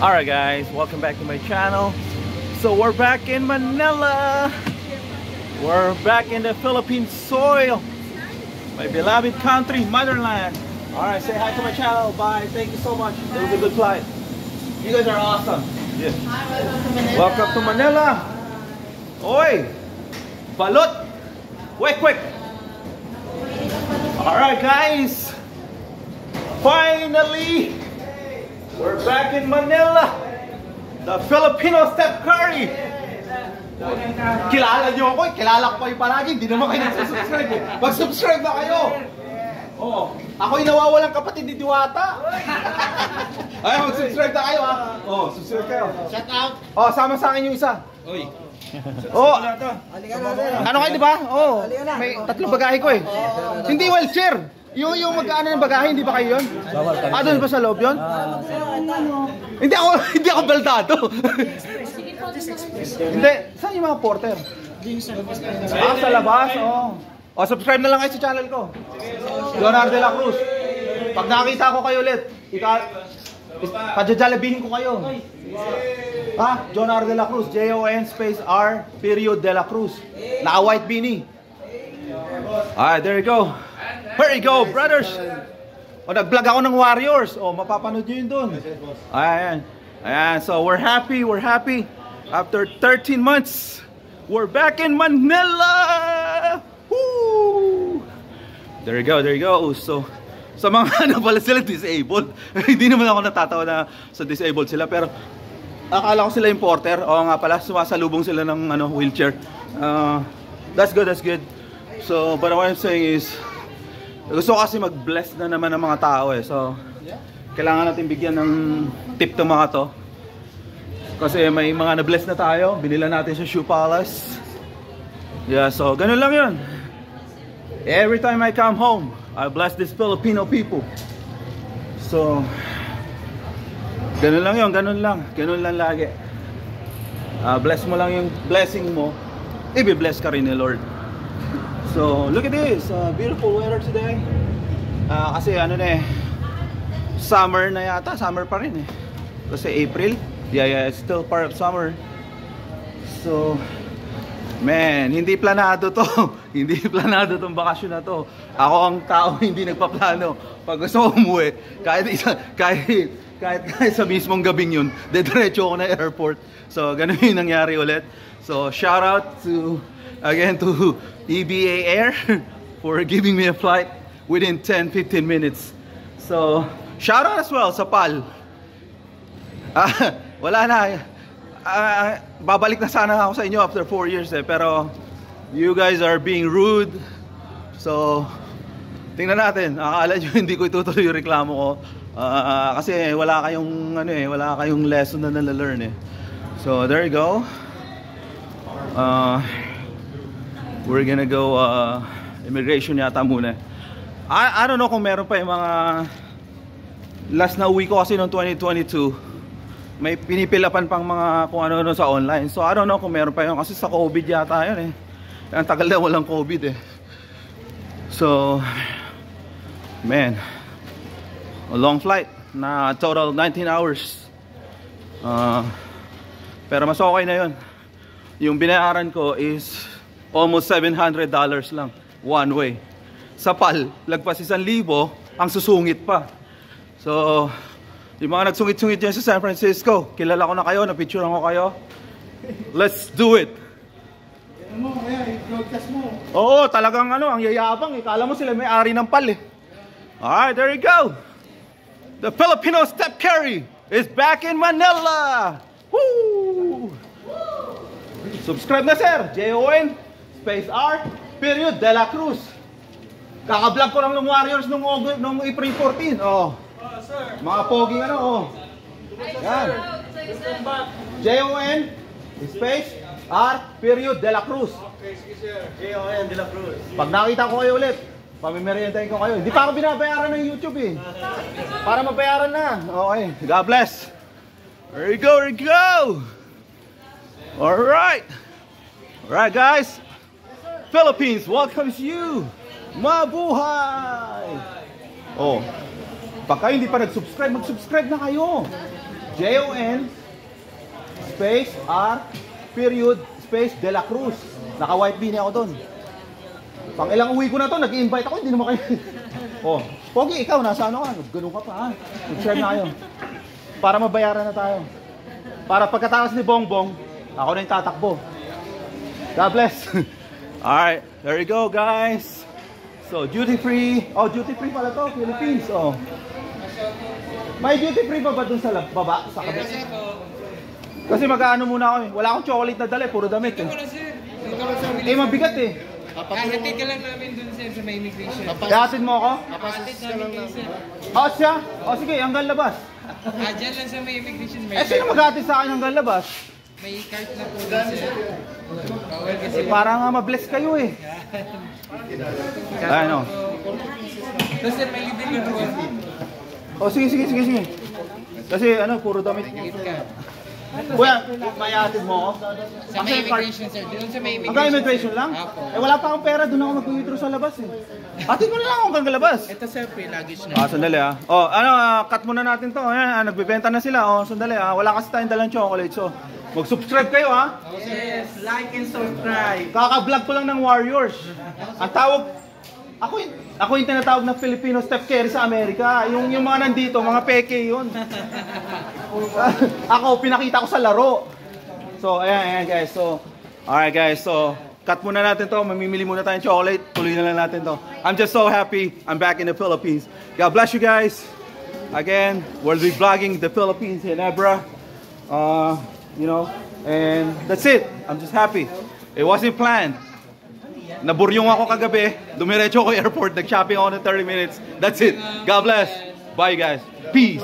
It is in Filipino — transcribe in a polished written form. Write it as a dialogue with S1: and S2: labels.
S1: Alright guys, welcome back to my channel. So we're back in Manila. We're back in the Philippine soil. My beloved country, motherland. Alright, say hi to my channel. Bye. Thank you so much. It was a good flight. You guys are awesome. Yeah. Welcome to Manila. Oi! Balot! Quick! Alright guys. Finally! We're back in Manila. The Filipino Steph Curry. Kilala nyo ako eh. Kilala ko kayo palagi. Hindi naman kayo nagsusubscribe eh. Mag-subscribe na kayo. Oh, ako'y nawawalang kapatid ni Diwata. Ay, mag-subscribe na kayo ha. Oh, subscribe kayo.
S2: Shout out.
S1: Oh, sama sa akin yung isa.
S2: Oy.
S1: Oh, ano kayo diba? Oh, may tatlong bagahe ko eh. Hindi wheelchair. Yung magkano ng bagahe, hindi ba kayo yun? Doon ba sa loob yun? Hindi ako baldado. Hindi, saan yung mga porter? Sa labas, oh. O, subscribe na lang kayo sa channel ko. Jonar de la Cruz. Pag nakita ko kayo ulit, padjajalabihin ko kayo. Ha? Jonar de la Cruz. Jon space R period de la Cruz. Naka-white beanie. Alright, there you go. Here you go, brothers. O, nag-vlog ako ng Warriors. O, mapapanood nyo yun dun. Ayan. So, we're happy. After 13 months, we're back in Manila. Woo! There you go. So, sa mga ano pala sila disabled. Hindi naman ako natatawa na sa disabled sila. Pero, akala ko sila importer. O nga pala, sumasalubong sila ng wheelchair. That's good. So, but what I'm saying is, gusto ko kasi mag-bless na naman ng mga tao eh. So, kailangan natin bigyan ng tip to mga to. Kasi may mga na-bless na tayo. Binila natin sa Shoe Palace. Yeah, so ganun lang yun. Every time I come home, I bless these Filipino people. So, ganun lang yun, ganun lang lagi. Bless mo lang yung blessing mo, i-bless ka rin ni Lord. So, look at this, beautiful weather today. Kasi summer na yata, summer pa rin eh. Kasi April, yeah, it's still part of summer. So, man, hindi planado to. Hindi planado tong bakasyon na to. Ako ang tao hindi nagpaplano. Pag gusto ko umuwi, kahit sa mismong gabing yun, dediretso ako na airport. So, ganun yung nangyari ulit. So, shout out to EBA Air for giving me a flight within 10-15 minutes. So, shout out as well sa PAL. Wala na. Babalik na sana ako sa inyo after 4 years eh. Pero, you guys are being rude. So, tingnan natin. Akala nyo hindi ko itutuloy yung reklamo ko. Kasi wala kayong lesson na nalalearn eh. So, there you go. We're gonna go immigration yata muna. I don't know kung meron pa yung mga last na uwi ko kasi noong 2022. May pinipilapan pang mga kung ano sa online. So I don't know kung meron pa yun kasi sa COVID yata yun eh. Ang tagal na walang COVID eh. So man, a long flight na total 19 hours. Pero mas okay na yun. Yung binayaran ko is almost $700 lang one way. Sa PAL, lagpas 1,000, ang susungit pa. So, yung mga nagsungit-sungit dyan sa San Francisco, kilala ko na kayo, napicturean ko kayo. Let's do it. Oo, talagang ang yayabang. Kala mo sila may-ari ng PAL eh. Alright, there you go. The Filipino Steph Curry is back in Manila. Woo! Subscribe na sir, Jon space R period de la Cruz. Kaka-vlog ko lang ng Warriors nung April 14. Oh. Sir. Mga poging oh. Yan. Jon space R period de la Cruz.
S2: Okay, sige sir. Jon de la Cruz.
S1: Pag nakita ko kayo ulit, pamimerientahin ko kayo. Hindi pa ako binabayaran ng YouTube eh. Para mabayaran na. Okay, God bless. There you go, Alright guys, Philippines welcomes you. Mabuhay! Oh, pagka hindi pa nag-subscribe, mag-subscribe na kayo. Jon space R period space De La Cruz. Naka white beanie ako doon. Pang ilang uwi ko na to, nag-i-invite ako, hindi naman kayo. Oh, Pogi, ikaw, nasa ano ka? Ganun ka pa ha. Mag-share na kayo. Para mabayaran na tayo. Para pagkatapos ni Bongbong, ako na yung tatakbo. God bless. Alright, there you go guys. So, duty free. Oh, duty free pala to, Philippines. Oh. May duty free pa ba dun sa baba? Sa kabit? Kasi mag-ano muna ako eh. Wala akong chocolate na dala, puro damit eh. Eh, mabigat eh.
S3: Hatid ka lang namin dun sir sa may immigration.
S1: Hatid mo ako?
S3: Hatid namin kayo sir.
S1: Oh, siya? Oh, sige, hanggang labas.
S3: Dyan lang sa may immigration.
S1: Eh, sino mag-hatid sa akin hanggang labas?
S3: May cart na po dun sir. Bawal kasi.
S1: Eh, para nga ma-bless kayo eh. Ano?
S3: Tapos sir, may libre ka po.
S1: Oh, sige. Kasi ano, puro damit. Kuya, may hatid mo ako?
S3: Sa may immigration sir. Doon sa may immigration.
S1: Hanggang immigration lang? Eh, wala pa akong pera. Doon ako mag-withdraw sa labas eh. Hatid mo na lang ako hanggang labas.
S3: Ito sir, pre-luggage na.
S1: Sandali ah. Oh, ano, cut muna natin to. Ayan, nagbebenta na sila. Oh, sandali ah. Wala kasi tayong dalang chocolate. So, mag-subscribe kayo ha.
S3: Yes, like and subscribe.
S1: Kaka-vlog ko lang ng Warriors. Ang tawag, ako yung tinatawag na Filipino Steph Curry sa Amerika. Yung mga nandito, mga peke yun. Ako, pinakita ko sa laro. So, ayan guys. So, alright guys. So, cut muna natin to. Mamimili muna tayong chocolate. Tuloy na lang natin to. I'm just so happy I'm back in the Philippines. God bless you guys. Again, we'll be vlogging the Philippines in Ebra. You know, and that's it. I'm just happy. It wasn't planned. Naburyong ako kagabi. Dumiretso ako airport. Nag-shopping ako ng 30 minutes. That's it. God bless. Bye guys. Peace.